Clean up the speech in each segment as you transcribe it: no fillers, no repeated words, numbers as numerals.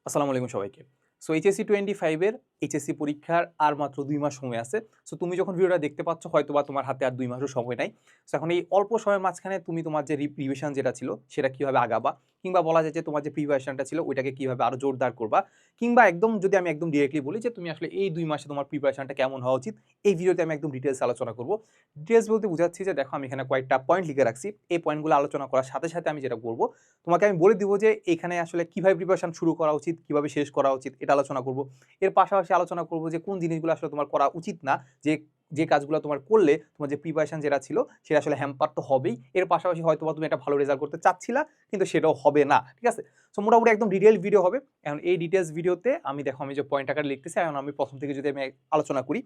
আসসালামু আলাইকুম সবাইকে। সো এইচএসসি 25 এর এইচএসসি পরীক্ষার আর মাত্র ২ মাস সময় আছে। সো তুমি যখন ভিডিওটা দেখতে পাচ্ছ হয়তোবা তোমার হাতে আর ২ মাসও সময় নাই। সো এখন এই অল্প সময়ের মাঝখানে তুমি তোমার যে রিভিশন যেটা ছিল সেটা কিভাবে আগাবা, কিংবা বলা যায় যে তোমার যে প্রিপারেশনটা ছিল ওইটাকে কিভাবে আরো জোরদার করবা, কিংবা একদম যদি আমি একদম ডিরেক্টলি বলি যে তুমি আসলে এই ২ মাসে তোমার প্রিপারেশনটা কেমন হওয়া উচিত, এই ভিডিওতে আমি একদম ডিটেইলস আলোচনা করব। ডিটেইলস বলতে বুঝাচ্ছি যে দেখো আমি এখানে কয়েকটা পয়েন্ট লিখে রাখছি। এই পয়েন্টগুলো আলোচনা করার সাথে, সাথে আমি যেটা করব তোমাকে আমি বলে দিব যে এখানে আসলে কিভাবে প্রিপারেশন শুরু করা উচিত, কিভাবে শেষ করা উচিত এটা আলোচনা করব। এর পাশাপাশি আলোচনা করব যে কোন জিনিসগুলো আসলে তোমার করা উচিত না, যে যে কাজগুলো তোমার করলে তোমার যে প্রিপারেশন যেটা ছিল সেটা আসলে হ্যাম্পার তো হবেই, এর পাশাপাশি হয়তো তুমি একটা ভালো রেজাল্ট করতে চাচ্ছিলা কিন্তু সেটাও হবে না, ঠিক আছে? সো মোটামুটি একদম ডিটেইল ভিডিও হবে। এখন এই ডিটেইলস ভিডিওতে আমি দেখো আমি যে পয়েন্ট আকারে লিখতেছি, এখন আমি প্রথম থেকে যদি আমি আলোচনা করি,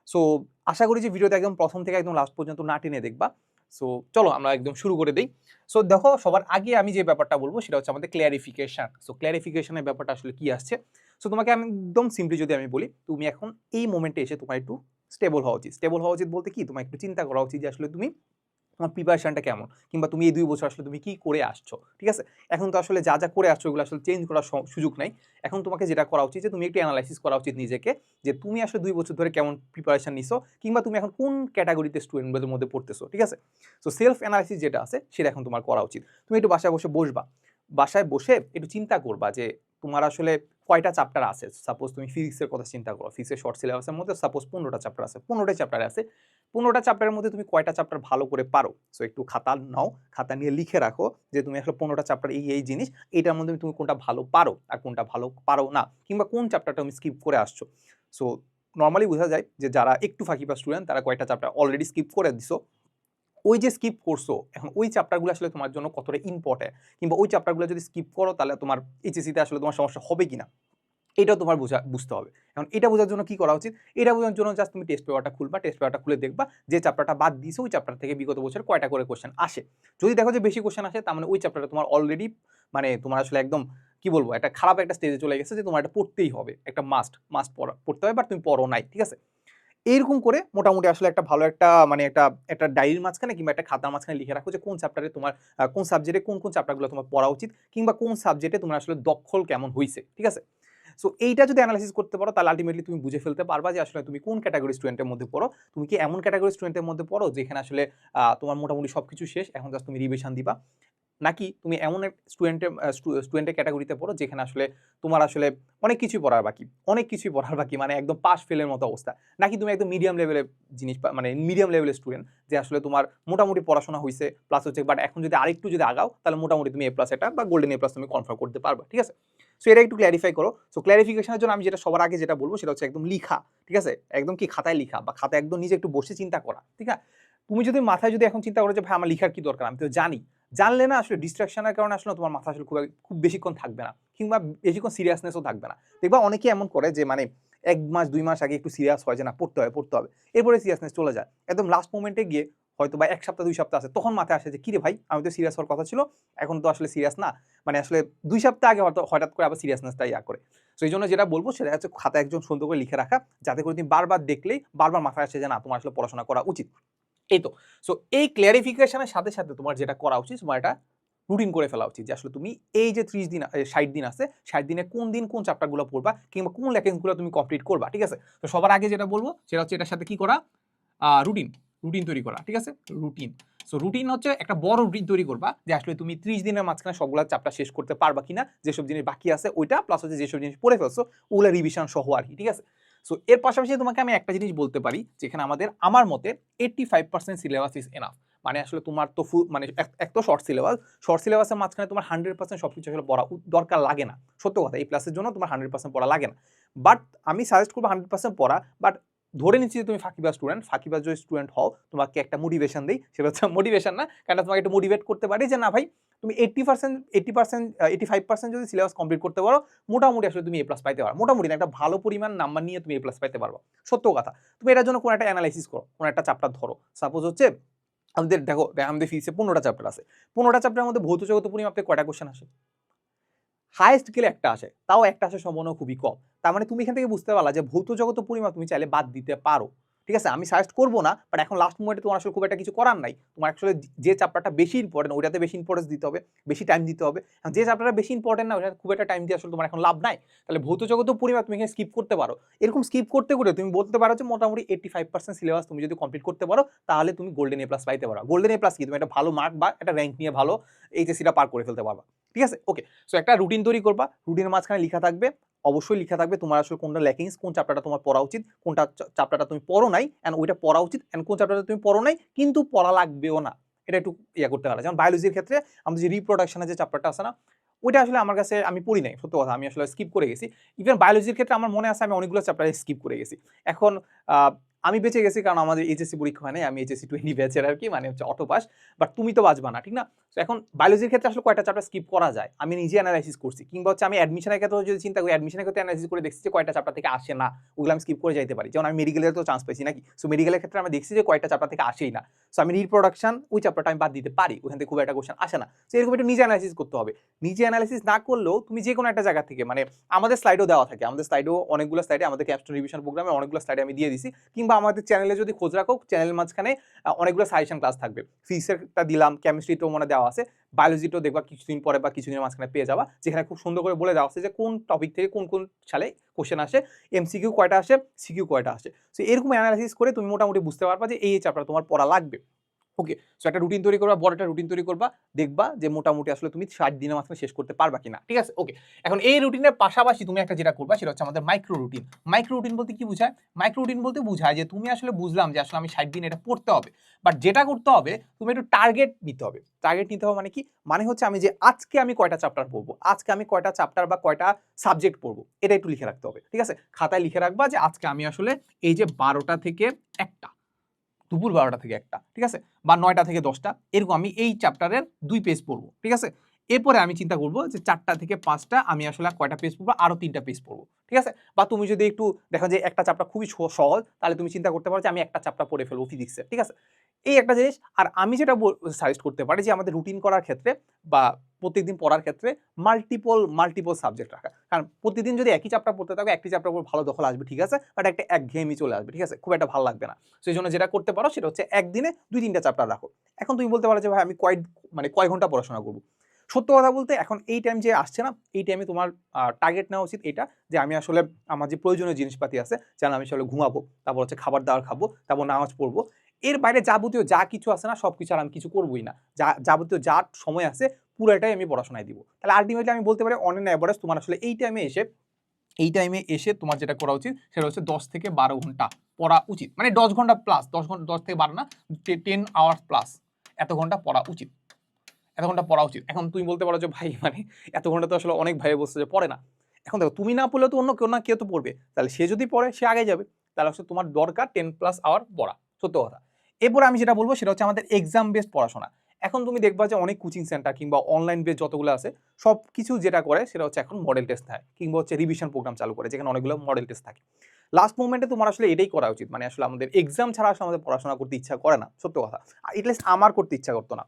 সো আশা করি যে ভিডিওটা একদম প্রথম থেকে একদম লাস্ট পর্যন্ত না টেনে দেখবা। সো চলো আমরা একদম শুরু করে দেই। সো দেখো সবার আগে আমি যে ব্যাপারটা বলবো সেটা হচ্ছে আমাদের ক্লিয়ারিফিকেশন। সো ক্লিয়ারিফিকেশনের ব্যাপারটা আসলে কি আসছে। সো তোমাকে আমি একদম সিম্পলি যদি আমি বলি, তুমি এখন এই মোমেন্টে এসে তোমার একটু স্টেবল হওয়া উচিত। স্টেবল হওয়া উচিত বলতে কি, তোমার একটু চিন্তা করা উচিত যে আসলে তুমি তোমার প্রিপারেশনটা কেমন, কিংবা তুমি এই ২ বছর আসলে তুমি কি করে আসছো, ঠিক আছে? এখন তো আসলে যা, যা করে আসছো ওগুলো আসলে চেঞ্জ করার সুযোগ নাই। এখন তোমাকে যেটা করা উচিত যে তুমি একটু এনালাইসিস করা উচিত নিজেকে, যে তুমি আসলে ২ বছর ধরে কেমন প্রিপারেশন নিছো, কিংবা তুমি এখন কোন ক্যাটেগরিতে স্টুডেন্টদের মধ্যে পড়তেছো, ঠিক আছে? সো সেলফ এনালাইসিস যেটা আছে সেটা এখন তোমার করা উচিত। তুমি একটু বাসায় বসে বসবা। বাসায় বসে একটু চিন্তা করবা যে তোমার আসলে কয়টা চ্যাপ্টার আছে। সাপোজ তুমি ফিজিক্সের কথা চিন্তা করো। ফিজিক্সের শর্ট সিলেবাসের মধ্যে সাপোজ ১৫ টা চ্যাপ্টার আছে। ১৫ টাই চ্যাপ্টার আছে। ১৫ টা চ্যাপ্টারের মধ্যে তুমি কয়টা চ্যাপ্টার ভালো করে পারো? সো একটু খাতা নাও, খাতা নিয়ে লিখে রাখো যে তুমি আসলে ১৫ টা চ্যাপ্টার এই জিনিস, এটার মধ্যে তুমি কোনটা ভালো পারো আর কোনটা ভালো পারো না, কিংবা কোন চ্যাপ্টারটা তুমি স্কিপ করে আসছো। সো নরমালি বোঝা যায় যে যারা একটু ফাঁকিবাজ স্টুডেন্ট তারা কয়টা চ্যাপ্টার অলরেডি স্কিপ করে দিছো। ওই যে স্কিপ করছো, এখন ওই চ্যাপ্টারগুলো আসলে তোমার জন্য কতটা ইম্পর্টেন্ট, কিংবা ওই চ্যাপ্টারগুলো যদি স্কিপ করো তাহলে তোমার এইচএসসিতে আসলে তোমার সমস্যা হবে কিনা, এটাও তোমার বুঝতে হবে। এখন এটা বোঝার জন্য কি করা উচিত? এটা বোঝার জন্য জাস্ট তুমি টেস্ট পেপারটা খুলবা, টেস্ট পেপারটা খুলে দেখবা যে চ্যাপ্টারটা বাদ দিয়েছে ওই চ্যাপ্টার থেকে বিগত বছর কয়টা করে কোশ্চেন আসে। যদি দেখো যে বেশি কোশ্চেন আসে, তার মানে ওই চ্যাপ্টারটা তোমার অলরেডি মানে তোমার আসলে একদম কি বলবো, একটা খারাপ একটা স্টেজে চলে গেছে যে তোমার এটা পড়তেই হবে, একটা মাস্ট পড়তে হবে, বাট তুমি পড়ো নাই, ঠিক আছে? এইরকম করে মোটামুটি আসলে একটা ভালো একটা মানে একটা একটা ডায়েরির মাঝখানে কিংবা একটা খাতার মাঝখানে লিখে রাখো যে কোন চ্যাপ্টারে তোমার কোন সাবজেক্টে কোন চ্যাপ্টারগুলো তোমার পড়া উচিত, কিংবা কোন সাবজেক্টে তোমার আসলে দখল কেমন হইছে, ঠিক আছে? সো এইটা যদি অ্যানালাইসিস করতে পারো তাহলে আলটিমেটলি তুমি বুঝে ফেলতে পারবা যে আসলে তুমি কোন ক্যাটাগরি স্টুডেন্টের মধ্যে পড়ো। তুমি কি এমন ক্যাটাগরি স্টুডেন্টের মধ্যে পড়ো যেখানে আসলে তোমার মোটামুটি সবকিছু শেষ, এখন জাস্ট তুমি রিভিশন দিবা, নাকি তুমি এমন এক স্টুডেন্টের ক্যাটাগরিতে পড়ো যেখানে আসলে তোমার আসলে অনেক কিছুই পড়ার বাকি, মানে একদম পাস ফেলের মতো অবস্থা, নাকি তুমি একদম মিডিয়াম লেভেলের জিনিস মানে মিডিয়াম লেভেলের স্টুডেন্ট যে আসলে তোমার মোটামুটি পড়াশোনা হইছে প্লাস হচ্ছে, বাট এখন যদি আরেকটু যদি আগাও তাহলে মোটামুটি তুমি A+ এটা বা গোল্ডেন A+ তুমি কনফার্ম করতে পারবা, ঠিক আছে? সো এটা একটু ক্ল্যারিফাই করো। সো ক্ল্যারিফিকেশনের জন্য আমি যেটা সবার আগে যেটা বলবো সেটা হচ্ছে একদম লিখা, ঠিক আছে? একদম কি খাতায় লিখা, বা খাতায় একদম নিজে একটু বসে চিন্তা করা, ঠিক আছে? তুমি যদি মাথায় যদি এখন চিন্তা করো যে ভাই আমার লিখার কি দরকার, আমি তো জানি, জানলে না আসলে ডিস্ট্রাকশনের কারণে আসলে তোমার মাথা আসলে খুব বেশিক্ষণ থাকবে না, কিংবা বেশিক্ষণ সিরিয়াসনেসও থাকবে না। দেখবা অনেকে এমন করে যে মানে ১ মাস ২ মাস আগে একটু সিরিয়াস হয় যে না পড়তে হবে। এরপরে সিরিয়াসনেস চলে যায়। একদম লাস্ট মোমেন্টে গিয়ে হয়তো বা ১ সপ্তাহ ২ সপ্তাহ আছে, তখন মাথায় আসে যে কিরে ভাই আমি তো সিরিয়াস হওয়ার কথা ছিল, এখন তো আসলে সিরিয়াস না। মানে আসলে ২ সপ্তাহ আগে হয়তো হঠাৎ করে আবার সিরিয়াসনেসটা করে। সো এইজন্য যেটা বলব সেটা হচ্ছে খাতায় একদম সুন্দর করে লিখে রাখা, যাতে করে তুমি বারবার দেখলেই বারবার মাথায় আসে যে না তোমার আসলে পড়াশোনা করা উচিত। এই তো। সো এই ক্লারিফিকেশনের সাথে, সাথে তোমার যেটা করা উচিত তোমার এটা রুটিন করে ফেলা উচিত যে আসলে তুমি এই যে ৩০ দিন ৬০ দিন আছে, ৬০ দিনে কোন দিন কোন চ্যাপ্টারগুলো পড়বা, কিংবা কোন লেসনগুলো তুমি কমপ্লিট করবা, ঠিক আছে? তো সবার আগে যেটা বলব সেটা হচ্ছে এটার সাথে কি করা, রুটিন, রুটিন তৈরি করা, ঠিক আছে? রুটিন। সো রুটিন হচ্ছে একটা বড় রুটিন তৈরি করবা যে আসলে তুমি ৩০ দিনের মাঝখানে সবগুলা চ্যাপ্টার শেষ করতে পারবা কিনা, যেসব জিনিস বাকি আছে ওইটা প্লাস হচ্ছে যেসব জিনিস পড়ে ফেলছো ওগুলা রিভিশন সহ আরকি, ঠিক আছে? সো এর পাশাপাশি তোমাকে আমি একটা জিনিস বলতে পারি যেখানে আমার মতে 85% সিলেবাস ইজ এনাফ। মানে আসলে তোমার তো মানে এক তো শর্ট সিলেবাসের মাঝখানে তোমার 100% সবকিছু আসলে পড়া দরকার লাগে না। সত্য কথা, এই ক্লাসের জন্য তোমার 100% পড়া লাগে না। বাট আমি সাজেস্ট করবো 100% পড়া, বাট ধরে নিচ্ছি যে তুমি ফাঁকিবাজ যদি স্টুডেন্ট হও, তোমাকে একটা মোটিভেশন দেই, সেটা হচ্ছে মোটিভেশন না, কারণ তোমাকে একটু মোটিভেট করতে পারি যে না ভাই তুমি 85% যদি সিলেবাস কমপ্লিট করতে পারো, মোটামুটি আসলে তুমি A+ পাইতে পারো। মোটামুটি না, একটা ভালো পরিমাণ নাম্বার নিয়ে তুমি A+ পাইতে পারবা। সত্য কথা। তুমি এটার জন্য কোনো একটা অ্যানালাইসিস করো, কোনো একটা চ্যাপ্টার ধরো। সাপোজ হচ্ছে আমাদের ফিজিক্সে ১৫ টা চ্যাপ্টার আছে। ১৫ টা চ্যাপ্টারের মধ্যে ভৌত জগত পরিমাপে কয়টা কোয়েশ্চেন আসে? হাইয়েস্ট গেলে একটা আসে। তাও একটা আসার সম্ভাবনা খুবই কম। তার মানে তুমি এখান থেকে বুঝতে পারলা যে ভৌত জগত পরিমাপ তুমি চাইলে বাদ দিতে পারো। ঠিক আছে, আমি সাজেস্ট করবো না, বাট এখন লাস্ট মোমেন্টে তোমার আসলে খুব একটা কিছু করার নাই, তোমার আসলে যে চ্যাপ্টারটা বেশি ইম্পর্টেন্ট ওইটাতে বেশি ইম্পর্টেন্স দিতে হবে, বেশি টাইম দিতে হবে। যে চ্যাপ্টারটা বেশি ইম্পর্টেন্ট না ওইটা খুব একটা টাইম দিয়ে আসলে তোমার এখন লাভ নাই। তাহলে ভৌত জগতেও পরিমাপ তুমি এখানে স্কিপ করতে পারো। এরকম স্কিপ করতে করে তুমি বলতে পারো যে মোটামুটি 85% সিলেবাস তুমি যদি কমপ্লিট করতে পারো তাহলে তুমি গোল্ডেন এ প্লাস পাইতে পারো। গোল্ডেন এ প্লাস কি, তুমি একটা ভালো মার্ক বা একটা র্যাঙ্ক নিয়ে ভালো এইচএসসিটা পার করে ফেলতে পারবা। ঠিক আছে, ওকে। সো একটা রুটিন তৈরি করবা, রুটিনের মাঝখানে লেখা থাকবে, অবশ্যই লেখা থাকবে তোমার আসলে কোনটা ল্যাকিংস, কোন চ্যাপ্টারটা তোমার পড়া উচিত, কোনটা চ্যাপ্টারটা তুমি পড়ো নাই এন্ড ওইটা পড়া উচিত, এন্ড কোন চ্যাপ্টারটা তুমি পড়ো নাই কিন্তু পড়া লাগবেও না, এটা একটু ইয়া করতে পারে। যেমন বায়োলজির ক্ষেত্রে আমাদের যে রিপ্রোডাকশনের যে চ্যাপ্টারটা আছে না, ওইটা আসলে আমার কাছে আমি পড়ি নাই, সত্য কথা, আমি আসলে স্কিপ করে গেছি। ইভেন বায়োলজির ক্ষেত্রে আমার মনে আছে আমি অনেকগুলো চ্যাপ্টারে স্কিপ করে গেছি। এখন আমি বেঁচে গেছি কারণ আমাদের এইচএসসি পরীক্ষা হয় নাই, আমি এইচএসসি 20 ব্যাচের আর কি, মানে হচ্ছে অটো পাস, বাট তুমি তো বাঁচবা না, ঠিক না? তো এখন বায়োলজির ক্ষেত্রে আসলে কয়টা চ্যাপ্টার স্কিপ করা যায় আমি নিজে অ্যানালাইসিস করছি, কিংবা হচ্ছে আমি অ্যাডমিশনের ক্ষেত্রে যদি চিন্তা করি, অ্যাডমিশনের ক্ষেত্রে অ্যানালাইসিস করে দেখছি যে কয়টা চ্যাপ্টার থেকে আসে না, ওগুলো আমি স্কিপ করে যাইতে পারি। যেমন আমি মেডিকেলের তো চান্স পাইছি নাকি, সো মেডিকেলের ক্ষেত্রে আমি দেখছি যে কয়টা চ্যাপ্টার থেকে আসেই না, সো আমি রিপ্রোডাকশন ওই চ্যাপ্টারটা আমি বাদ দিতে পারি, ওখান থেকে খুব একটা কোশ্চেন আসে না। সো এরকম একটু নিজে অ্যানালাইসিস করতে হবে। নিজে অ্যানালাইসিস না করলেও তুমি যে কোনো একটা জায়গা থেকে, মানে আমাদের স্লাইডও দেওয়া থাকে, আমাদের স্লাইডও অনেকগুলো স্লাইডে, আমাদের ক্যাপস্টোন রিভিশন প্রোগ্রামে অনেকগুলো স্লাইডে আমি দিয়ে দিছি, কিংবা আমাদের চ্যানেলে যদি খোঁজ রাখো, চ্যানেলের মাঝখানে অনেকগুলো সাজেশন ক্লাস থাকবে। ফিজিক্সেরটা দিলাম, কেমিস্ট্রিটাও মনে দেওয়া আছে, বায়োলজিটাও দেখবা কিছুদিন পরে বা কিছুদিনের মাঝখানে পেয়ে যাবা, যেখানে খুব সুন্দর করে বলে দেওয়া আছে যে কোন টপিক থেকে কোন কোন সালে কোশ্চেন আসে, এমসিকিউ কয়টা আসে, সিকিউ কয়টা আসে। সো এরকম অ্যানালাইসিস করে তুমি মোটামুটি বুঝতে পারবা যে এই চ্যাপ্টার তোমার পড়া লাগবে। ওকে, সো একটা রুটিন তৈরি করবা, বড় একটা রুটিন তৈরি করবা, দেখবা যে মোটামুটি আসলে তুমি 60 দিনের মাঝখানে শেষ করতে পারবা কিনা। ঠিক আছে, ওকে। এখন এই রুটিনের পাশাপাশি তুমি একটা যেটা করবা সেটা হচ্ছে আমাদের মাইক্রো রুটিন। মাইক্রো রুটিন বলতে কি বোঝায়? মাইক্রো রুটিন বলতে বোঝায় যে তুমি আসলে বুঝলাম যে আসলে আমি 60 দিন এটা পড়তে হবে, বাট যেটা করতে হবে তুমি একটু টার্গেট নিতে হবে। টার্গেট নিতে হবে মানে কি? মানে হচ্ছে আমি যে আজকে আমি কয়টা চ্যাপ্টার পড়বো, আজকে আমি কয়টা চ্যাপ্টার বা কয়টা সাবজেক্ট পড়বো, এটা একটু লিখে রাখতে হবে। ঠিক আছে, খাতায় লিখে রাখবা যে আজকে আমি আসলে এই যে 12টা থেকে 1টা, দুপুর 12টা থেকে 1টা, ঠিক আছে, বা 9টা থেকে 10টা, এরকম আমি এই চ্যাপ্টারের 2 পেজ পড়বো। ঠিক আছে, এরপরে আমি চিন্তা করবো যে 4টা থেকে 5টা আমি আসলে কয়টা পেজ পড়বো, আরো 3টা পেজ পড়বো। ঠিক আছে, বা তুমি যদি একটু দেখো যে একটা চ্যাপ্টার খুবই সহজ, তাহলে তুমি চিন্তা করতে পারো যে আমি একটা চ্যাপ্টার পড়ে ফেলবো ফিজিক্সের। ঠিক আছে, এই একটা জিনিস। আর আমি যেটা সাজেস্ট করতে পারি যে আমাদের রুটিন করার ক্ষেত্রে বা প্রত্যেকদিন পড়ার ক্ষেত্রে মাল্টিপল সাবজেক্ট রাখা। কারণ প্রতিদিন যদি একই চ্যাপ্টার পড়তে থাকো, একটি চ্যাপ্টার উপর ভালো দখল আসবে, ঠিক আছে, বাট একটা একঘেয়েমি চলে আসবে। ঠিক আছে, খুব একটা ভালো লাগবে না। সেই জন্য যেটা করতে পারো সেটা হচ্ছে একদিনে 2-3টা চ্যাপ্টার রাখো। এখন তুমি বলতে পারো যে ভাই আমি কয় ঘন্টা পড়াশোনা করবো। সত্য কথা বলতে এখন এই টাইম যে আসছে না, এই টাইমে তোমার টার্গেট নেওয়া উচিত এটা, যে আমি আসলে আমার যে প্রয়োজনীয় জিনিসপাতি আছে, যেন আমি আসলে ঘুমাবো, তারপর হচ্ছে খাবার দাবার খাবো, তারপর নামাজ পড়বো, এর বাইরে যাবতীয় যা কিছু আছে না সব কিছু আর আমি কিছু করবোই না। যাবতীয় যা সময় আছে পুরোটাই আমি পড়াশোনায় দিব। তাহলে আলটিমেটলি আমি বলতে পারি অন অ্যান অ্যাভারেজ তোমার আসলে এই টাইমে এসে তোমার যেটা করা উচিত সেটা হচ্ছে 10 থেকে 12 ঘন্টা পড়া উচিত। মানে 10 ঘন্টা প্লাস, 10 থেকে 12 না, 10 আওয়ার্স প্লাস এত ঘন্টা পড়া উচিত, এত ঘন্টা পড়া উচিত। এখন তুমি বলতে পারো যে ভাই মানে এত ঘন্টা তো আসলে অনেক ভাই বলছে যে পড়ে না। এখন দেখো, তুমি না পড়লে তো অন্য কেউ না কেউ তো পড়বে, তাহলে সে যদি পড়ে সে আগে যাবে, তাহলে হচ্ছে তোমার দরকার 10+ আওয়ার পড়া, সত্য কথা। এরপরে আমি যেটা বলবো সেটা হচ্ছে আমাদের এক্সাম বেসড পড়াশোনা। এখন তুমি দেখবা যে অনেক কোচিং সেন্টার কিংবা অনলাইন বেস যতগুলো আছে সব কিছু যেটা করে সেটা হচ্ছে এখন মডেল টেস্ট থাকে, কিংবা হচ্ছে রিভিশন প্রোগ্রাম চালু করে যেখানে অনেকগুলো মডেল টেস্ট থাকে। লাস্ট মোমেন্টে তোমার আসলে এটাই করা উচিত, মানে আসলে আমাদের এক্সাম ছাড়া আসলে আমাদের পড়াশোনা করতে ইচ্ছা করে না, সত্য কথা। এটলিস্ট আমার করতে ইচ্ছা করতো না।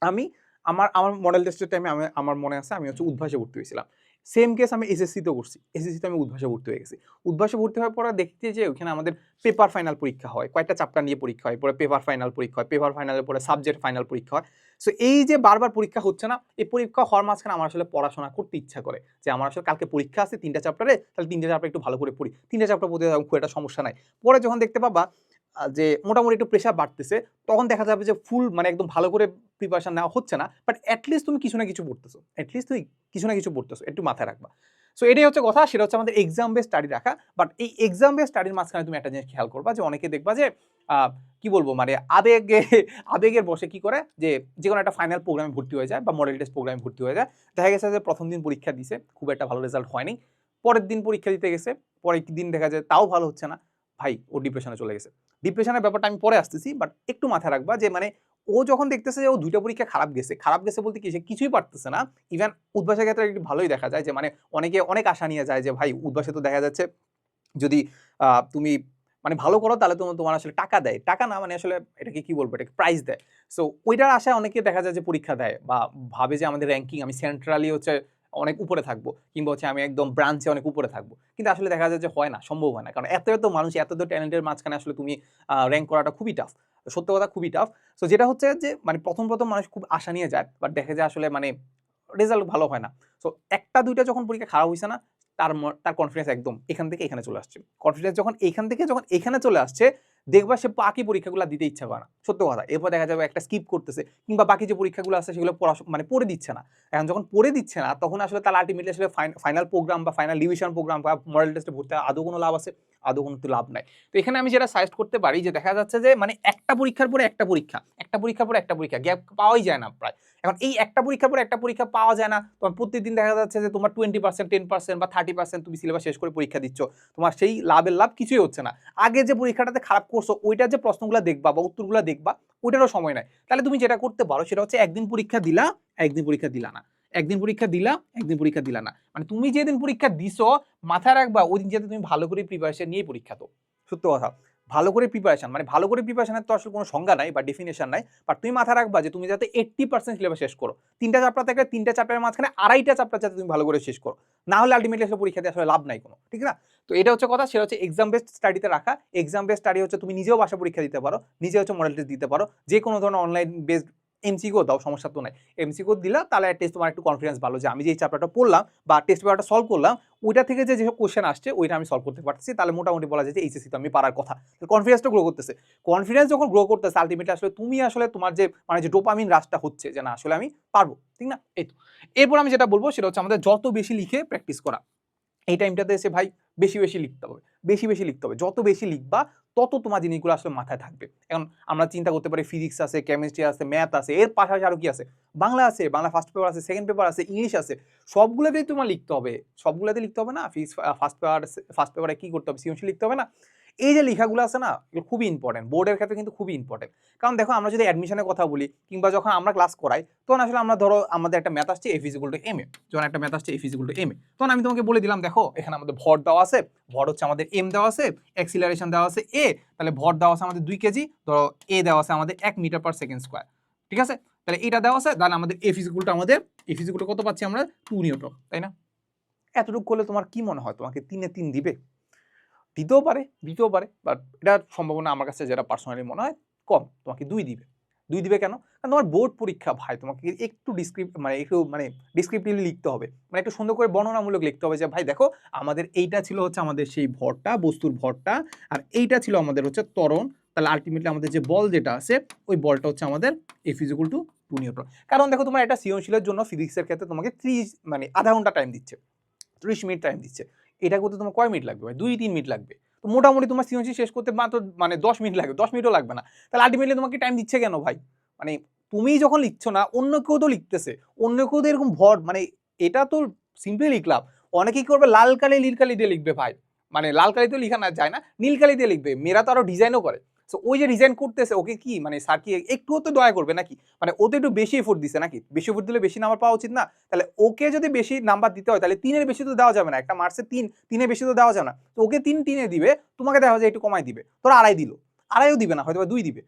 আমি আমার আমার মডেল টেস্টের টাইমে আমার মনে আছে আমি হচ্ছে উদ্ভাসে ভর্তি হয়েছিলাম। সেম কেস আমি এসএসসিতেও করছি। এসএসসিতে আমি উদ্ভাসে ভর্তি হয়ে গেছি। উদ্ভাসে ভর্তি হওয়ার পরে দেখতে যে ওখানে আমাদের পেপার ফাইনাল পরীক্ষা হয়, কয়েকটা চ্যাপ্টার নিয়ে পরীক্ষা হয়, পরে পেপার ফাইনাল পরীক্ষা হয়, পেপার ফাইনালের পরে সাবজেক্ট ফাইনাল পরীক্ষা হয়। সো এই যে বারবার পরীক্ষা হচ্ছে না, এই পরীক্ষা হওয়ার মাঝখানে আমার আসলে পড়াশোনা করতে ইচ্ছা করে যে আমার আসলে কালকে পরীক্ষা আছে 3টা চ্যাপ্টারে, তাহলে 3টা চ্যাপ্টার একটু ভালো করে পড়ি, 3টা চ্যাপ্টার পড়তে খুব একটা সমস্যা নাই। পরে যখন দেখতে পাবা যে মোটামুটি একটু প্রেশার বাড়তেছে, তখন দেখা যাবে যে ফুল মানে একদম ভালো করে প্রিপারেশন নেওয়া হচ্ছে না, বাট অ্যাটলিস্ট তুমি কিছু না কিছু পড়তেছো, অ্যাটলিস্ট তুই কিছু না কিছু পড়তেছো, একটু মাথায় রাখবা। সো এটাই হচ্ছে কথা, সেটা হচ্ছে আমাদের এক্সাম বেস স্টাডি রাখা। বাট এই এক্সাম বেস স্টাডির মাঝখানে তুমি একটা জিনিস খেয়াল করবা যে অনেকে দেখবা যে কি বলবো, মানে আবেগের বসে কি করে যে কোনো একটা ফাইনাল প্রোগ্রামে ভর্তি হয়ে যায় বা মডেল টেস্ট প্রোগ্রামে ভর্তি হয়ে যায়। দেখা গেছে যে প্রথম দিন পরীক্ষা দিছে, খুব একটা ভালো রেজাল্ট হয়নি, পরের দিন পরীক্ষা দিতে গেছে, পরের দিন দেখা যায় তাও ভালো হচ্ছে না, ভাই ও ডিপ্রেশনে চলে গেছে। ডিপ্রেশনের ব্যাপারটা আমি পরে আসতেছি, বাট একটু মাথায় রাখবা যে মানে ও যখন দেখতেছে যে ও 2টা পরীক্ষা খারাপ গেছে বলতে কি সে কিছুই পারতেছে না। ইভেন উদ্ভাসের ক্ষেত্রে একটু ভালোই দেখা যায় যে মানে অনেকে অনেক আশা নিয়ে যায় যে ভাই উদ্ভাসে তো দেখা যাচ্ছে যদি তুমি মানে ভালো করো তাহলে তোমার আসলে টাকা দেয়, টাকা না মানে আসলে এটাকে কি বলবো, এটাকে প্রাইজ দেয়। সো ওইটার আশায় অনেকে দেখা যায় যে পরীক্ষা দেয় বা ভাবে যে আমাদের র্যাঙ্কিং, আমি সেন্ট্রালি হচ্ছে অনেক উপরে থাকবো, কিংবা হচ্ছে আমি একদম ব্রাঞ্চে অনেক উপরে থাকবো, কিন্তু আসলে দেখা যায় যে হয় না, সম্ভব হয় না, কারণ এত এত মানুষ এত এত ট্যালেন্টের মাঝখানে আসলে তুমি র্যাঙ্ক করাটা খুবই টাফ, সত্য কথা খুবই টাফ। সো যেটা হচ্ছে যে মানে প্রথম প্রথম মানুষ খুব আশা নিয়ে যায়, বাট দেখে যে আসলে মানে রেজাল্ট ভালো হয় না। সো একটা দুইটা যখন পরীক্ষা খারাপ হয়েছে না, তার কনফিডেন্স একদম এখান থেকে এখানে চলে আসছে। কনফিডেন্স যখন এইখান থেকে যখন এখানে চলে আসছে, দেখবা সে বাকি পরীক্ষাগুলো দিতে ইচ্ছা করে না, সত্য কথা। এরপর দেখা যাবে একটা স্কিপ করতেছে, কিংবা বাকি যে পরীক্ষাগুলো আছে সেগুলো মানে পড়ে দিচ্ছে না। এখন যখন পড়ে দিচ্ছে না, তখন আসলে তার আলটিমেটলি আসলে ফাইনাল প্রোগ্রাম বা ফাইনাল ডিভিশন প্রোগ্রাম বা মডেল টেস্টে ভর্তি আদৌ কোনো লাভ আছে? আদৌ কোনো লাভ নাই। তো এখানে আমি যেটা সাজেস্ট করতে পারি, যে দেখা যাচ্ছে যে মানে একটা পরীক্ষার পরে একটা পরীক্ষা, একটা পরীক্ষার পরে একটা পরীক্ষা, গ্যাপ পাওয়াই যায় না প্রায়। এখন এই একটা পরীক্ষার পর একটা পরীক্ষা পাওয়া যায় না, তোমার প্রত্যেকদিন দেখা যাচ্ছে যে তোমার 20%, 10% বা 30% তুমি সিলেবাস শেষ করে পরীক্ষা দিচ্ছ, তোমার সেই লাভের লাভ কিছুই হচ্ছে না। আগে যে পরীক্ষাটাতে খারাপ করছো, ওইটার যে প্রশ্নগুলো দেখবা বা উত্তরগুলো দেখবা, ওইটারও সময় নাই। তাহলে তুমি যেটা করতে পারো সেটা হচ্ছে একদিন পরীক্ষা দিলা, একদিন পরীক্ষা দিলা না, একদিন পরীক্ষা দিলা, একদিন পরীক্ষা দিলা না, মানে তুমি যেদিন পরীক্ষা দিছো মাথায় রাখবা ওই দিন যাতে তুমি ভালো করে প্রিপারেশন নিয়ে পরীক্ষা দাও। সত্য কথা, ভালো করে প্রিপারেশন, মানে ভালো করে প্রিপারেশনের তো আসলে কোনো সংজ্ঞা নাই বা ডেফিনেশন নাই, বাট তুমি মাথায় রাখবা যে তুমি যাতে 80% সিলেবাস শেষ করো। 3টা চ্যাপ্টার থাকলে 3টা চ্যাপ্টারের মাঝখানে 2.5টা চ্যাপ্টার যাতে তুমি ভালো করে শেষ করো, না হলে আলটিমেটলি আসলে পরীক্ষা দিয়ে আসলে লাভ নাই কোনো, ঠিক না? তো এটা হচ্ছে কথা, সেটা হচ্ছে এক্সাম বেসড স্টাডিতে রাখা। এক্সাম বেসড স্টাডি হচ্ছে তুমি নিজেও বাসা পরীক্ষা দিতে পারো, নিজে হচ্ছে মডেল টেস্ট দিতে পারো, যে কোনো ধরনের অনলাইন বেসড এমসিকিউ দাও, সমস্যা তো নাই। এমসিকিউ দিলা তাহলে অ্যাটলিস্ট তোমার একটু কনফিডেন্স ভালো যে আমি যে চ্যাপ্টারটা পড়লাম বা টেস্ট পেপারটা সলভ করলাম, ওইটা থেকে যে যেসব কোশ্চেন আসছে ওইটা আমি সলভ করতে পারতেছি, তাহলে মোটামুটি বলা যায় যে এইচএসসি তো আমি পারার কথা। কনফিডেন্সটা গ্রো করতেছে। কনফিডেন্স যখন গ্রো করতেছে, আলটিমেটলি আসলে তুমি আসলে তোমার যে মানে যে ডোপামিন রাশটা হচ্ছে যে না আসলে আমি পারবো, ঠিক না? এই তো। এরপর আমি যেটা বলবো সেটা হচ্ছে আমাদের যত বেশি লিখে প্র্যাকটিস করা। এই টাইমটাতে এসে ভাই বেশি বেশি লিখতে হবে, বেশি বেশি লিখতে হবে। যত বেশি লিখবা তত তোমার জিনিসগুলো আসলে মাথায় থাকবে। এখন আমরা চিন্তা করতে পারি ফিজিক্স আছে, কেমিস্ট্রি আছে, ম্যাথ আছে, এর পাশাপাশি আরো কি আছে? বাংলা আছে, বাংলা ফার্স্ট পেপার আছে, সেকেন্ড পেপার আছে, ইংলিশ আছে। সবগুলোতেই তোমার লিখতে হবে, সবগুলোতে লিখতে হবে না? ফার্স্ট পেপারে কি করতে হবে? সৃজনশীল লিখতে হবে না? এই যে লেখাগুলো আছে না, এগুলো খুবই ইম্পর্টেন্ট, বোর্ডের ক্ষেত্রে কিন্তু খুবই ইম্পর্টেন্ট। কারণ দেখো আমরা যদি অ্যাডমিশনের কথা বলি, কিংবা যখন আমরা ক্লাস করাই, তখন আসলে আমরা ধরো আমাদের একটা ম্যাথ আসছে F is equal to M A, যখন একটা ম্যাথ আসছে F is equal to M A, তখন আমি তোমাকে বলে দিলাম দেখো এখানে আমাদের ভর দেওয়া আছে, ভর হচ্ছে আমাদের এম দেওয়া আছে, অ্যাক্সিলারেশন দেওয়া আছে এ, তাহলে ভর দেওয়া আছে আমাদের 2 কেজি, ধরো এ দেওয়া আছে আমাদের 1 মিটার পার সেকেন্ড স্কয়ার, ঠিক আছে? তাহলে এটা দেওয়া আছে, তাহলে আমাদের এফ ইজ ইকুয়াল টু আমাদের এফ ইজ ইকুয়াল টু কত পাচ্ছি আমরা? 2 নিউটন, তাই না? এতটুকু করলে তোমার কি মনে হয় তোমাকে 3 দিবে? দিতেও পারে, বাট এটার সম্ভাবনা আমার কাছে যেটা পার্সোনালি মনে হয় কম। তোমাকে 2 দিবে। 2 দিবে কেন? কারণ তোমার বোর্ড পরীক্ষা ভাই, তোমাকে একটু ডিসক্রিপটিভলি লিখতে হবে। মানে একটু সুন্দর করে বর্ণনামূলক লিখতে হবে যে ভাই দেখো আমাদের এইটা ছিল হচ্ছে আমাদের সেই ভরটা, বস্তুর ভরটা, আর এইটা ছিল আমাদের হচ্ছে ত্বরণ। তাহলে আলটিমেটলি আমাদের যে বল যেটা আছে, ওই বলটা হচ্ছে আমাদের F = 2 নিউটন। কারণ দেখো তোমার একটা সৃজনশীলের জন্য ফিজিক্সের ক্ষেত্রে তোমাকে 30 মানে আধা ঘন্টা টাইম দিচ্ছে, 30 মিনিট টাইম দিচ্ছে। এটা করতে তোমার কয় মিনিট লাগবে ভাই? 2-3 মিনিট লাগবে। তো মোটামুটি তোমার সৃজনশীল শেষ করতে মাত্র মানে 10 মিনিট লাগবে, 10 মিনিটও লাগবে না। তাহলে আলটিমেটলি তোমাকে টাইম দিচ্ছে কেন ভাই? মানে তুমি যখন লিখছো না, অন্য কেউ তো লিখতেছে, অন্য কেউ তো এরকম ভর মানে এটা তো সিম্পলি লিখলাম। অনেকে কি করবে, লাল কালি নীল কালি দিয়ে লিখবে ভাই। মানে লাল কালি তো লেখা না যায় না, নীল কালি দিয়ে লিখবে। মেয়েরা তো আরো ডিজাইনও করে। সো ওই যে ডিজাইন করতেছে, ওকে কি মানে স্যার কি একটুও তো দয়া করবে নাকি? মানে ও তো একটু বেশি এফোর্ট দিছে নাকি? বেশি এফোর্ট দিলে বেশি নাম্বার পাওয়া উচিত না? তাহলে ওকে যদি বেশি নাম্বার দিতে হয়, তাহলে 3 এর বেশি তো দেওয়া যাবে না। একটা মার্কসে 3 এর বেশি তো দেওয়া যাবে না। তো ওকে 3 দিবে, তোমাকে দেখা যায় একটু কমাই দিবে। তোরা 2.5 দিল, 2.5ও দিবে না, হয়তো 2 দিবে,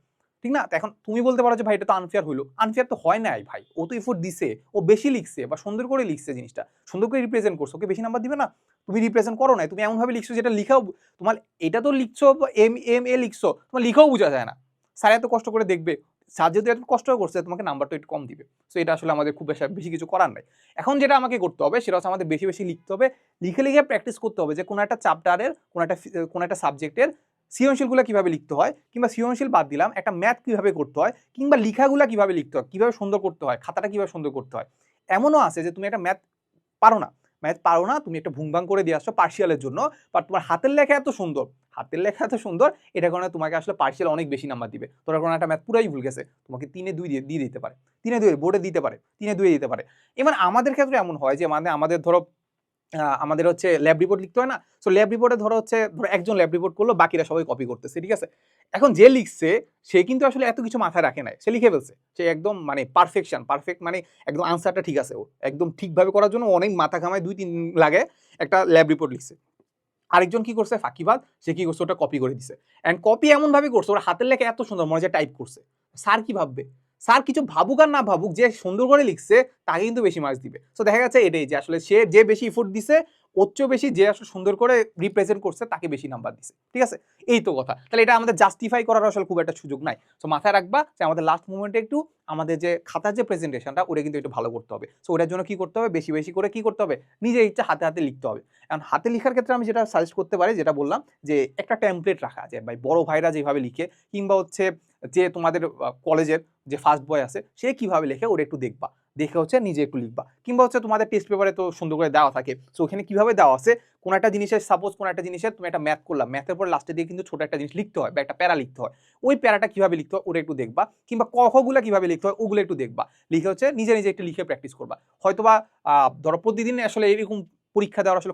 ঠিক না? তো এখন তুমি বলতে পারো যে ভাই এটা তো আনফেয়ার হইলো। আনফেয়ার তো হয় নাই ভাই, ও তো এফোর্ট দিছে, ও বেশি লিখছে বা সুন্দর করে লিখছে, জিনিসটা সুন্দর করে রিপ্রেজেন্ট করছে, ওকে বেশি নাম্বার দিবে না? তুমি রিপ্রেজেন্ট করো নাই, তুমি এমন ভাবে লিখছো যেটা লিখাও তোমার, এটা তো লিখছো এম এম এ লিখছো, তোমার লিখাও বোঝা যায় না। স্যার এত কষ্ট করে দেখবে, স্যার যেহেতু এত কষ্ট করছে তোমাকে নাম্বারটা একটু কম দিবে। সো এটা আসলে আমাদের খুব বেশি কিছু করার নাই। এখন যেটা আমাকে করতে হবে সেটা হচ্ছে আমাদের বেশি বেশি লিখতে হবে, লিখে লিখে প্র্যাকটিস করতে হবে যে কোনো একটা চ্যাপ্টারের কোনো একটা সাবজেক্টের সৃজনশীলগুলো কিভাবে লিখতে হয়, কিংবা সৃজনশীল বাদ দিলাম একটা ম্যাথ কিভাবে করতে হয়, কিংবা লেখাগুলো কিভাবে লিখতে হয়, কিভাবে সুন্দর করতে হয়, খাতাটা কিভাবে সুন্দর করতে হয়। এমনও আছে যে তুমি একটা ম্যাথ পারো না, তুমি একটা ভুংভাং করে দিয়ে আসছো পার্সিয়ালের জন্য, বাট তোমার হাতের লেখা এত সুন্দর, এটার কারণে তোমাকে আসলে পার্সিয়াল অনেক বেশি নাম্বার দিবে। তোর কোনো একটা ম্যাথ পুরাই ভুল গেছে, তোমাকে 3-2 দিয়ে দিতে পারে, 3-2 বোর্ডে দিতে পারে, 3-2 দিতে পারে। এবার আমাদের ক্ষেত্রে এমন হয় যে মানে আমাদের ধরো আমাদের হচ্ছে ল্যাব রিপোর্ট লিখতে হয় না? সো ল্যাব রিপোর্টে ধরো একজন ল্যাব রিপোর্ট করলো, বাকিরা সবাই কপি করতেছে, ঠিক আছে? এখন যে লিখছে সে কিন্তু আসলে এত কিছু মাথায় রাখে নাই, সে লিখে ফেলছে, সে একদম মানে পারফেক্ট মানে একদম আনসারটা ঠিক আছে, ও একদম ঠিকভাবে করার জন্য অনেক মাথা ঘামায় 2-3 লাগে একটা ল্যাব রিপোর্ট লিখছে। আরেকজন কি করছে ফাঁকিবাজ, সে কি করছে ওটা কপি করে দিছে, এন্ড কপি এমন ভাবে করছে ওর হাতের লেখা এত সুন্দর, মনে হয় টাইপ করছে। স্যার কি ভাববে? স্যার কিছু ভাবুক আর না ভাবুক, যে সুন্দর করে লিখছে তাকে কিন্তু বেশি মার্কস দিবে। সো দেখা যাচ্ছে এটাই যে আসলে সে যে বেশি এফোর্ট দিছে ওর চেয়েও বেশি যে আসলে সুন্দর করে রিপ্রেজেন্ট করছে তাকে বেশি নাম্বার দিছে, ঠিক আছে? এই তো কথা। তাহলে এটা আমাদের জাস্টিফাই করার আসলে খুব একটা সুযোগ নাই। সো মাথায় রাখবা যে আমাদের লাস্ট মোমেন্টে একটু আমাদের যে খাতার যে প্রেজেন্টেশনটা ওটা কিন্তু একটু ভালো করতে হবে। সো ওটার জন্য কি করতে হবে, বেশি বেশি করে কি করতে হবে, নিজের ইচ্ছা হাতে হাতে লিখতে হবে। এখন হাতে লেখার ক্ষেত্রে আমি যেটা সাজেস্ট করতে পারি, যেটা বললাম যে একটা টেমপ্লেট রাখা, যে ভাই বড় ভাইরা যেভাবে লিখে, কিংবা হচ্ছে যে তোমাদের কলেজের যে ফার্স্ট বয় আছে সে কিভাবে লেখে ওটা একটু দেখবা, দেখে হচ্ছে নিজে একটু লিখবা। কিংবা হচ্ছে তোমাদের টেস্ট পেপারে তো সুন্দর করে দেওয়া থাকে, সো ওখানে কিভাবে দেওয়া আছে, কোন একটা জিনিসের সাপোজ কোন একটা জিনিসের তুমি একটা ম্যাথ করলাম, ম্যাথের পর লাস্টে দিয়ে কিন্তু ছোট একটা জিনিস লিখতে হয় বা একটা প্যারা লিখতে হয়, ওই প্যারাটা কিভাবে লিখতে হয় ওটা একটু দেখবা। কিংবা কখগুলা কিভাবে লিখতে হয় ওগুলো একটু দেখবা, লিখে হচ্ছে নিজে নিজে একটু লিখে প্র্যাকটিস করবা। হয়তোবা ধরো প্রতিদিন আসলে এরকম পরীক্ষা দেওয়ার আসলে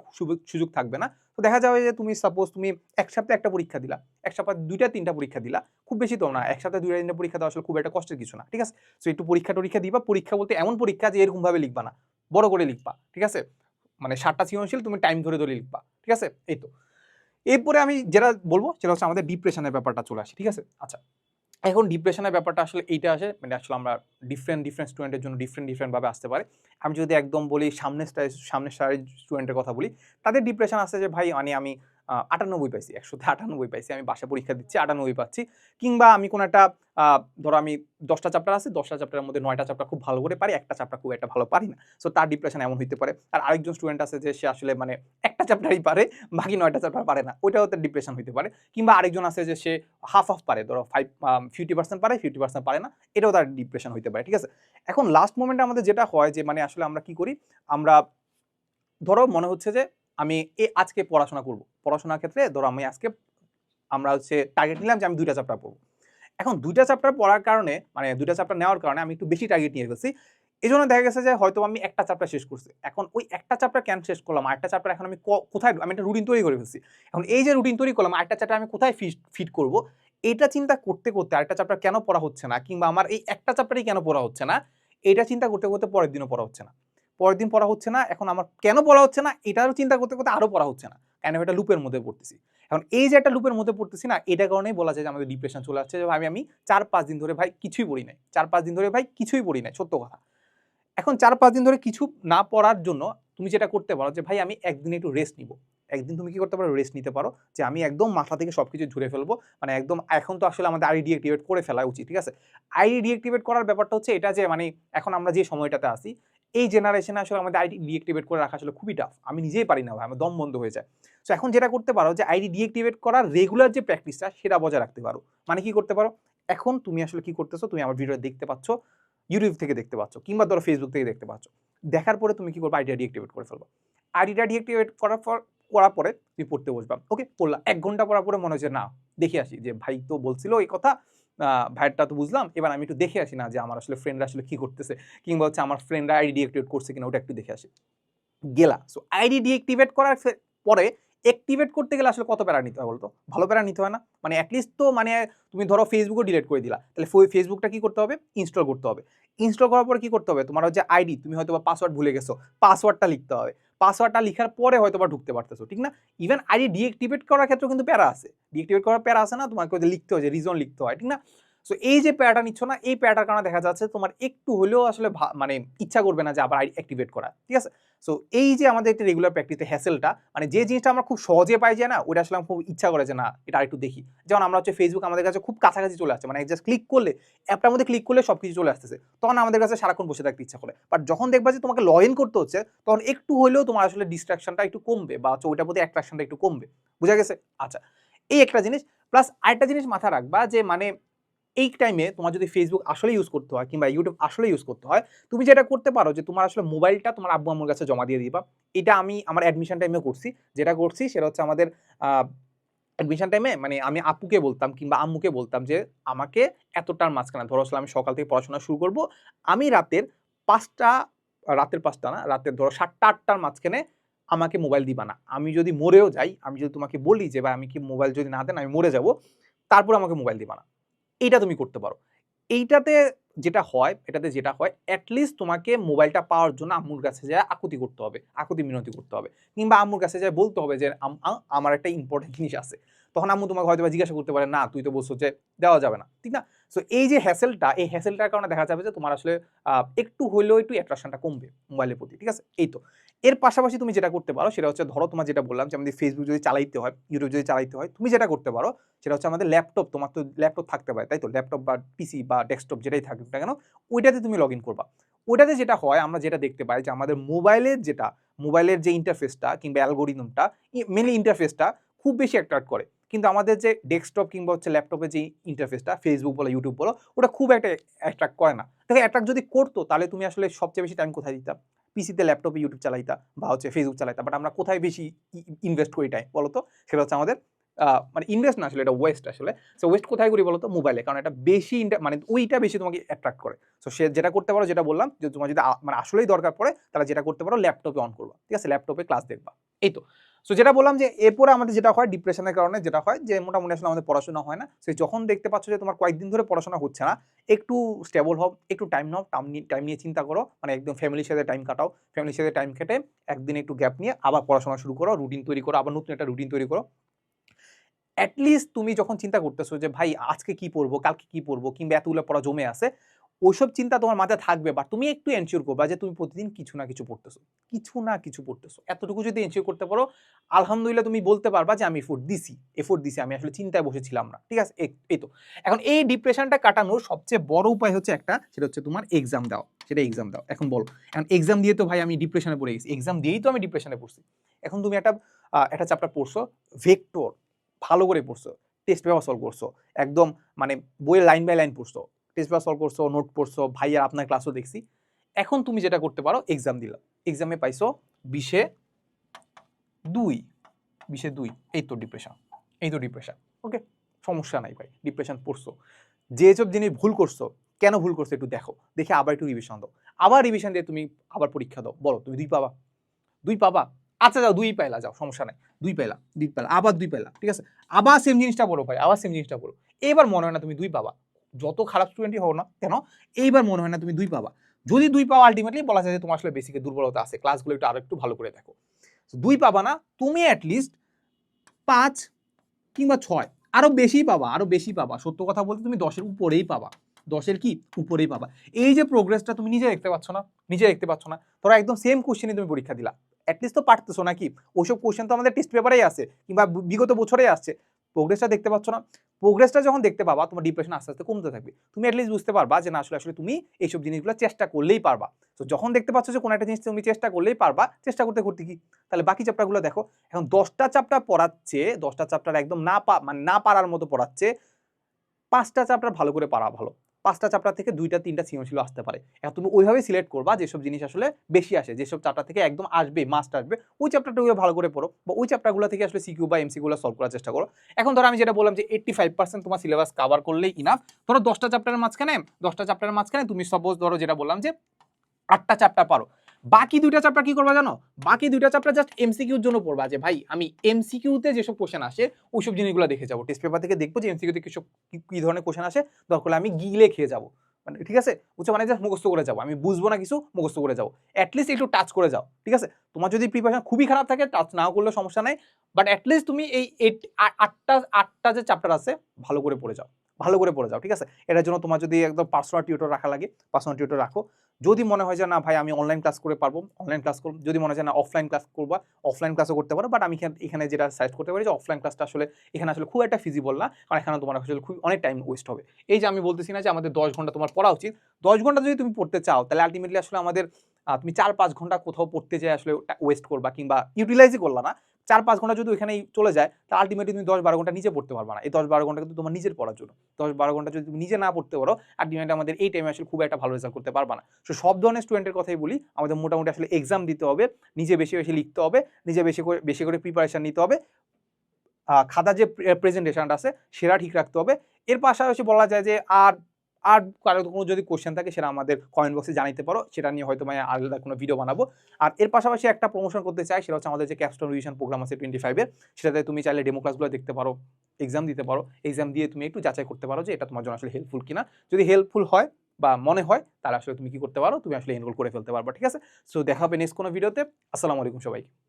সুযোগ থাকবে না। তো দেখা যাবে যে তুমি সাপোজ তুমি এক সপ্তাহে একটা পরীক্ষা দিলা, এক সপ্তাহে 2টা 3টা পরীক্ষা দিলা, খুব বেশি তো না, এক সপ্তাহে 2টা 3টা পরীক্ষা দেওয়া আসলে খুব একটা কষ্টের কিছু না, ঠিক আছে? সো একটু পরীক্ষা দিবা, পরীক্ষা বলতে এমন পরীক্ষা যে এরকম ভাবে লিখবা না, বড় করে লিখবা, ঠিক আছে? মানে 7টা সৃজনশীল তুমি টাইম ধরে ধরে লিখবা, ঠিক আছে? এই তো। এরপরে আমি যেটা বলবো সেটা হচ্ছে আমাদের ডিপ্রেশনের ব্যাপারটা চলে আসে, ঠিক আছে? আচ্ছা, এখন ডিপ্রেশনের ব্যাপারটা আসলে এইটা আসে, মানে আসলে আমরা ডিফারেন্ট স্টুডেন্টের জন্য ডিফারেন্ট ভাবে আসতে পারে। আমি যদি একদম বলি সামনের সারির স্টুডেন্টের কথা বলি, তাদের ডিপ্রেশন আসে যে ভাই মানে আমি 98 পাইছি, 100তে 98 পাইছি, আমি বাসায় পরীক্ষা দিচ্ছি 98 পাচ্ছি। কিংবা আমি কোনো একটা ধরো আমি 10টা চ্যাপ্টার আছে, 10টা চ্যাপ্টারের মধ্যে 9টা চ্যাপ্টার খুব ভালো করে পারি, একটা চ্যাপ্টার খুব একটা ভালো পারি না। সো তার ডিপ্রেশন এমন হইতে পারে। আর আরেকজন স্টুডেন্ট আছে যে সে আসলে মানে একটা চ্যাপ্টারই পারে, বাকি 9টা চ্যাপ্টার পারে না, ওইটাও তার ডিপ্রেশন হইতে পারে। কিংবা আরেকজন আছে যে সে হাফ পারে, ধরো 50% পারে, 50% পারে না, এটাও তার ডিপ্রেশন হইতে পারে, ঠিক আছে? এখন লাস্ট মোমেন্টে আমাদের যেটা হয় যে মানে আসলে আমরা কি করি, আমরা ধরো মনে হচ্ছে যে আমি আজকে পড়াশোনা করব, পড়াশোনার ক্ষেত্রে ধরো আমি আজকে আমরা হচ্ছে টার্গেট নিলাম যে আমি 2টা চ্যাপ্টার পড়বো। এখন 2টা চ্যাপ্টার পড়ার কারণে মানে 2টা চ্যাপ্টার নেওয়ার কারণে আমি একটু বেশি টার্গেট নিয়ে ফেলছি। এজন্য দেখা গেছে যে হয়তো আমি একটা চ্যাপ্টার শেষ করছি। এখন ওই একটা চ্যাপ্টার কেন শেষ করলাম? আরেকটা চ্যাপ্টার এখন আমি কোথায়, আমি একটা রুটিন তৈরি করে ফেলছি। এখন এই যে রুটিন তৈরি করলাম, আরেকটা চ্যাপ্টার আমি কোথায় ফিট করব? এটা চিন্তা করতে করতে আরেকটা চ্যাপ্টার কেন পড়া হচ্ছে না, কিংবা আমার এই একটা চ্যাপ্টারই কেন পড়া হচ্ছে না, এটা চিন্তা করতে করতে পরের দিনও পড়া হচ্ছে না। পরের দিন পড়া হচ্ছে না। এখন আমার কেন পড়া হচ্ছে না এটারও চিন্তা করতে করতে আরো পড়া হচ্ছে না। কেন এটা লুপের মধ্যে পড়তেছি। এখন এই যে একটা লুপের মধ্যে পড়তেছি না, এটার কারণেই বলা যায় যে আমাদের ডিপ্রেশন চলে আসছে যে আমি 4-5 দিন ধরে ভাই কিছুই পড়ি নাই। 4-5 দিন ধরে ভাই কিছুই পড়ি নাই। সত্য কথা। এখন 4-5 দিন ধরে কিছু না পড়ার জন্য তুমি যেটা করতে পারো যে ভাই আমি একদিন একটু রেস্ট নিব। একদিন তুমি কি করতে পারো, রেস্ট নিতে পারো যে আমি একদম মাথা থেকে সবকিছু ঝুরে ফেলবো। মানে একদম এখন তো আসলে আমাদের আইডি ডিএক্টিভেট করে ফেলা উচিত, ঠিক আছে? আইডি ডিএক্টিভেট করার ব্যাপারটা হচ্ছে এটা যে মানে এখন আমরা যে সময়টাতে আছি, এই জেনারেশনে আসলে আমাদের আইডি ডিএক্টিভেট করে রাখা আসলে খুবই টাফ। আমি নিজেই পারি না ভাই, আমার দম বন্ধ হয়ে যায়। সো এখন যেটা করতে পারো যে আইডি ডিএক্টিভেট করার রেগুলার যে প্র্যাকটিসটা সেটা বজায় রাখতে পারো। মানে কি করতে পারো? এখন তুমি আসলে কি করতেছো, তুমি আমার ভিডিও দেখতে পাচ্ছ, ইউটিউব থেকে দেখতে পাচ্ছ, কিংবা ধরো ফেসবুক থেকে দেখতে পাচ্ছ। দেখার পরে তুমি কি করবে, আইডিটা ডিএক্টিভেট করে ফেলবা। আইডিটা ডিএক্টিভেট করার পরে তুমি পড়তে বসবা। ওকে, পড়লা। 1 ঘন্টা পড়ার পরে মনে হচ্ছে না, দেখে আসি যে ভাই তো বলছিল এই কথা, ভাইয়েরটা তো বুঝলাম, এবার আমি একটু দেখে আসি না যে আমার আসলে ফ্রেন্ডরা আসলে কি করতেছে, কিংবা হচ্ছে আমার ফ্রেন্ডরা আইডি ডিএক্টিভেট করছে কিনা ওটা একটু দেখে আসি। গেলা। সো আইডি ডিএক্টিভেট করার পরে অ্যাক্টিভেট করতে গেলে আসলে কত প্যারা নিতে হয় বলতো? ভালো প্যারা নিতে হয় না? মানে এটলিস্ট তো মানে তুমি ধরো ফেসবুকও ডিলিট করে দিলা। তাহলে ফেসবুকটা কি করতে হবে? ইনস্টল করতে হবে। ইনস্টল করার পরে কি করতে হবে? তোমার হচ্ছে আইডি, তুমি হয়তোবা পাসওয়ার্ড ভুলে গেছো। পাসওয়ার্ডটা লিখতে হবে। পাসওয়ার্ডটা লিখার পরে হয়তোবা ঢুকতে পারতেছো। ঠিক না? ইভেন আইডি ডিএক্টিভেট করার ক্ষেত্রেও কিন্তু প্যারা আছে। ডিএক্টিভেট করার প্যারা আছে না? তোমাকে ওই যে লিখতে হয়, যে রিজন লিখতে হয়। ঠিক না? সো এই যে প্যারাটা নিচ্ছ না, এই প্যারাটার কারণে দেখা যাচ্ছে তোমার একটু হলেও আসলে মানে ইচ্ছা করবে না যে আবার আইডি অ্যাক্টিভেট করা। ঠিক আছে? সো এই যে আমাদের একটা রেগুলার প্র্যাকটিসে হ্যাসেলটা, মানে যে জিনিসটা আমরা খুব সহজে পাই যায় না, ওটা আসলে খুব ইচ্ছা করে যে না এটা আরেকটু দেখি। যেমন আমরা হচ্ছে ফেসবুক আমাদের কাছে খুব কাছাকাছি চলে আসছে, মানে জাস্ট ক্লিক করলে, অ্যাপটার মধ্যে ক্লিক করলে সবকিছু চলে আসতেছে, তখন আমাদের কাছে সারাক্ষণ বসে থাকতে ইচ্ছা করে। বাট যখন দেখবা যে তোমাকে লগ ইন করতে হচ্ছে, তখন একটু হলেও তোমার আসলে ডিস্ট্রাকশনটা একটু কমবে, বা হচ্ছে ওইটার প্রতি অ্যাট্রাকশনটা একটু কমবে। বুঝা গেছে? আচ্ছা, এই একটা জিনিস। প্লাস আরেকটা জিনিস মাথায় রাখবা যে মানে এই টাইমে তোমার যদি ফেসবুক আসলে ইউজ করতে হয়, কিংবা ইউটিউব আসলে ইউজ করতে হয়, তুমি যেটা করতে পারো যে তোমার আসলে মোবাইলটা তোমার আব্বু আম্মুর কাছে জমা দিয়ে দিবা। এটা আমি আমার অ্যাডমিশন টাইমে করছি। যেটা করছি সেটা হচ্ছে আমাদের অ্যাডমিশন টাইমে মানে আমি আপুকে বলতাম কিংবা আম্মুকে বলতাম যে আমাকে এতটার মাঝখানে, ধরো আসলে আমি সকাল থেকে পড়াশোনা শুরু করব, আমি রাতের 5টা, রাতের 5টা না, রাতের ধরো 7টা 8টার মাঝখানে আমাকে মোবাইল দিবা না। আমি যদি মরেও যাই, আমি যদি তোমাকে বলি যে ভাই আমি কি মোবাইল যদি না দেন আমি মরে যাব, তারপর আমাকে মোবাইল দিবা না। এইটা তুমি করতে পারো। এইটাতে যেটা হয় অ্যাটলিস্ট তোমাকে মোবাইলটা পাওয়ার জন্য আম্মুর কাছে যায় আকুতি করতে হবে, আকুতি মিনতি করতে হবে, কিংবা আম্মুর কাছে যায় বলতে হবে যে আমার একটা ইম্পর্টেন্ট জিনিস আছে। তখন আম্মু তোমাকে হয়তো জিজ্ঞাসা করতে পারে, না তুই তো বলছো যে দেওয়া যাবে না, ঠিক না? সো এই যে হ্যাসেলটা, এই হ্যাসেলটার কারণে দেখা যাবে যে তোমার আসলে একটু হইলেও একটু অ্যাট্রাকশনটা কমবে মোবাইলের প্রতি, ঠিক আছে? এই তো এর পাশাপাশি তুমি যেটা করতে পারো সেটা হচ্ছে, ধরো তোমার যেটা বললাম যে আমাদের ফেসবুক যদি চালাইতে হয়, ইউটিউব যদি চালাইতে হয়, তুমি যেটা করতে পারো সেটা হচ্ছে আমাদের ল্যাপটপ, তোমার তো ল্যাপটপ থাকতে পারে, তাই তো? ল্যাপটপ বা পিসি বা ডেস্কটপ যেটাই থাকুক না কেন, ওইটাতে তুমি লগ ইন করবা। ওইটাতে যেটা হয়, আমরা যেটা দেখতে পাই যে আমাদের মোবাইলের যে ইন্টারফেসটা কিংবা অ্যালগোরিদমটা, মেনলি ইন্টারফেসটা খুব বেশি অ্যাট্রাক্ট করে, কিন্তু আমাদের যে ডেস্কটপ কিংবা হচ্ছে ল্যাপটপের যে ইন্টারফেসটা, ফেসবুক বলো ইউটিউব বলো, ওটা খুব একটা অ্যাট্রাক্ট করে না। দেখো অ্যাট্রাক্ট যদি করতো তাহলে তুমি আসলে সবচেয়ে বেশি টাইম কোথায় দিতাম? পিসিতে, ল্যাপটপে ইউটিউব চালাইতা বা হচ্ছে ফেসবুক চালাইতা, বাট আমরা কোথায় বেশি ইনভেস্ট করি টাইম বলো তো? সেটা হচ্ছে আমাদের মানে ইনভেস্ট না, আসলে এটা ওয়েস্ট আসলে। সো ওয়েস্ট কোথায় করি বলো তো? মোবাইলে, কারণ এটা বেশি মানে ওইটা বেশি তোমাকে অ্যাট্রাক্ট করে। সো সে যেটা করতে পারো, যেটা বললাম যে তোমার যদি মানে আসলেই দরকার পড়ে, তাহলে যেটা করতে পারো ল্যাপটপে অন করবা, ঠিক আছে? ল্যাপটপে ক্লাস দেখবা, এই তো। সো যেটা বললাম যে এরপরে আমাদের যেটা হয় ডিপ্রেশনের কারণে যেটা হয় যে মোটামুটি আসলে আমাদের পড়াশোনা হয় না। সো যখন দেখতে পাচ্ছ যে তোমার কয়েকদিন ধরে পড়াশোনা হচ্ছে না, একটু স্টেবল হও, একটু টাইম নাও, টাইম নিয়ে চিন্তা করো, মানে একদম ফ্যামিলির সাথে টাইম কাটাও, ফ্যামিলির সাথে টাইম কেটে একদিন একটু গ্যাপ নিয়ে আবার পড়াশোনা শুরু করো, রুটিন তৈরি করো, আবার নতুন একটা রুটিন তৈরি করো। অ্যাটলিস্ট তুমি যখন চিন্তা করতেছো যে ভাই আজকে কি পড়বো, কালকে কি পড়বো, কিংবা এতগুলো পড়া জমে আছে, ওইসব চিন্তা তোমার মাথায় থাকবে, বাট তুমি একটু এনশিওর করবা যে তুমি প্রতিদিন কিছু না কিছু পড়তেছো। এতটুকু যদি এনশিওর করতে পারো, আলহামদুলিল্লাহ তুমি বলতে পারবা যে আমি এফোর্ট দিছি, আমি আসলে চিন্তায় বসেছিলাম না, ঠিক আছে? এই তো। এখন এই ডিপ্রেশনটা কাটানোর সবচেয়ে বড় উপায় হচ্ছে একটা, সেটা হচ্ছে তোমার এক্সাম দাও। এখন বলো, এখন এক্সাম দিয়ে তো ভাই আমি ডিপ্রেশনে পড়ে গেছি, এক্সাম দিয়েই তো আমি ডিপ্রেশনে পড়ছি। এখন তুমি একটা চ্যাপ্টার পড়ছো, ভেক্টর, ভালো করে পড়ছো, টেস্ট পেপার সলভ করছো, একদম মানে বইয়ের লাইন বাই লাইন পড়ছো, টেস্ট পেপার সলভ করছো, নোট পড়ছো, ভাইয়া আপনার ক্লাসও দেখছি। এখন তুমি যেটা করতে পারো, এক্সাম দিলা, এক্সামে পাইছো 20-2, 20-2, এই তো ডিপ্রেশন। ওকে, সমস্যা নাই ভাই, ডিপ্রেশন পড়ছো, যেসব জিনিস ভুল করছো, কেন ভুল করছো একটু দেখো, দেখে আবার একটু রিভিশন দাও, আবার রিভিশন দিয়ে তুমি আবার পরীক্ষা দাও, বলো তুমি 2 পাবা। আচ্ছা যাও 2 পাইলা, যাও সমস্যা নাই, 2 পাইলা, আবার 2 পাইলা, ঠিক আছে? আবার সেম জিনিসটা বলো ভাই, আবার সেম জিনিসটা বলো। এবার মনে হয় না তুমি 2 পাবা, যত খারাপ স্টুডেন্টই হও না কেন, এইবার মনে হয় না তুমি 2 পাবা। যদি 2 পাও, আলটিমেটলি বলা যায় যে তোমার আসলে বেসিকে দুর্বলতা আছে, ক্লাসগুলো একটু আরেকটু ভালো করে দেখো। 2 পাবা না, তুমি অ্যাটলিস্ট 5 কিংবা 6, আরো বেশি পাবা। সত্য কথা বলতে তুমি 10-এর উপরেই পাবা, 10-এর কি উপরেই পাবা। এই যে প্রোগ্রেসটা তুমি নিজে দেখতে পাচ্ছ না, ধরো একদম সেম কোশ্চেনই তুমি পরীক্ষা দিলা, অ্যাটলিস্ট তো পারতেছো নাকি? ওইসব কোশ্চেন তো আমাদের টেস্ট পেপারেই আছে, কিংবা বিগত বছরেই আসছে, প্রোগ্রেসটা দেখতে পাচ্ছ না? প্রোগ্রেসটা যখন দেখতে পাবা, তোমার ডিপ্রেশন আস্তে আস্তে কমতে থাকবে, তুমি অ্যাটলিস্ট বুঝতে পারবা যে না আসলে তুমি এইসব জিনিসগুলো চেষ্টা করলেই পারবা। তো যখন দেখতে পাচ্ছ যে কোনো একটা জিনিস তুমি চেষ্টা করলেই পারবা, চেষ্টা করতে করতে কি, তাহলে বাকি চ্যাপ্টারগুলো দেখো। এখন 10টা চ্যাপ্টার পড়াচ্ছে, 10টা চ্যাপ্টার একদম মানে না পারার মতো পড়াচ্ছে, 5টা চ্যাপ্টার ভালো করে পারা ভালো। 5টা চ্যাপ্টার থেকে 2টা-3টা সৃজনশীল আসতে পারে। এখন তুমি ওইভাবে সিলেক্ট করবা যেসব জিনিস আসলে বেশি আসে, যেসব চ্যাপ্টার থেকে একদম আসবে, মাস্ট আসবে, ওই চ্যাপ্টারগুলো ভালো করে পড়ো, বা ওই চ্যাপ্টারগুলো থেকে আসলে সিকিউ বা এমসিকিউ গুলো সলভ করার চেষ্টা করো। এখন ধরো আমি যেটা বললাম যে 85% তোমার সিলেবাস কভার করলেই ইনাফ। ধরো 10টা চ্যাপ্টারের মাঝখানে তুমি সাপোজ ধরো যেটা বললাম যে 8টা চ্যাপ্টার পারো, বাকি 2টা চ্যাপ্টার কি করবা জানো? বাকি 2টা চ্যাপ্টার জাস্ট এমসিকিউর জন্য পড়বা, যে ভাই আমি এমসিকিউতে যেসব কোশ্চেন আসে ওইসব জিনিসগুলো দেখে যাবো, টেস্ট পেপার থেকে দেখবো যে এমসিকিউতে কি ধরনের কোশ্চেন আসে, দরকার হলে আমি গিলে খেয়ে যাবো, মানে ঠিক আছে, বুঝছো? মানে জাস্ট মুখস্থ করে যাবো, আমি বুঝবো না কিছু, মুখস্থ করে যাবো, অ্যাটলিস্ট একটু টাচ করে যাও, ঠিক আছে? তোমার যদি প্রিপারেশন খুবই খারাপ থাকে, টাচ নাও করলে সমস্যা নাই, বাট অ্যাটলিস্ট তুমি এই 8টা যে চ্যাপ্টার আছে ভালো করে পড়ে যাও, ঠিক আছে? এটার জন্য তোমার যদি একদম পার্সোনাল টিউটর রাখা লাগে, পার্সোনাল টিউটর রাখো। যদি মনে হয় যে না ভাই আমি অনলাইন ক্লাস করে পারবো, অনলাইন ক্লাস করবো। যদি মনে হয় না অফলাইন ক্লাস করবা, অফলাইন ক্লাসও করতে পারো, বাট আমি এখানে যেটা সাজেস্ট করতে পারি যে অফলাইন ক্লাসটা আসলে এখানে আসলে খুব একটা ফিজিবল না, কারণ এখানে তোমার আসলে খুব অনেক টাইম ওয়েস্ট হবে। এই যে আমি বলতেছি না যে আমাদের 10 ঘন্টা তোমার পড়া উচিত, 10 ঘন্টা যদি তুমি পড়তে চাও, তাহলে আলটিমেটলি আসলে আমাদের তুমি 4-5 ঘন্টা কোথাও পড়তে যাই আসলে ওয়েস্ট করবা, কিংবা ইউটিলাইজই করলা না। 4-5 ঘন্টা যদি ওইখানেই চলে যায়, তাহলে আলটিমেটলি তুমি 10-12 ঘন্টা নিজে পড়তে পারবা না। এই 10-12 ঘন্টা কিন্তু তোমার নিজের পড়ার জন্য, 10-12 ঘন্টা যদি তুমি নিজে না পড়তে পারো, আলটিমেটলি আমাদের এই টাইমে আসলে খুব একটা ভালো রেজাল্ট করতে পারবা না। সো সব ধরনের স্টুডেন্টের কথাই বলি, আমাদের মোটামুটি আসলে এক্সাম দিতে হবে, নিজে বেশি বেশি লিখতে হবে, নিজে বেশি করে প্রিপারেশন নিতে হবে, খাতা যে প্রেজেন্টেশনটা আছে সেটা ঠিক রাখতে হবে। এর পাশাপাশি বলা যায় যে আর আর কারো কোনো যদি কোশ্চেন থাকে সেটা আমাদের কমেন্ট বক্সে জানাতে পারো, সেটা নিয়ে হয়তো আমি আলাদা কোনো ভিডিও বানাবো। আর এর পাশাপাশি একটা প্রমোশন করতে চাই, সেটা হচ্ছে আমাদের যে ক্যাপস্টোন রিভিশন প্রোগ্রাম আছে 25 এর, সেটাতে তুমি চাইলে ডেমো ক্লাসগুলো দেখতে পারো, এক্সাম দিতে পারো, এক্সাম দিয়ে তুমি একটু যাচাই করতে পারো যে এটা তোমার জন্য আসলে হেল্পফুল কিনা। যদি হেল্পফুল হয় বা মনে হয় তাহলে আসলে তুমি কি করতে পারো, তুমি আসলে এনরোল করে ফেলতে পারবা, ঠিক আছে? সো দেখা হবে নেক্সট কোনো ভিডিওতে। আসসালামু আলাইকুম সবাইকে।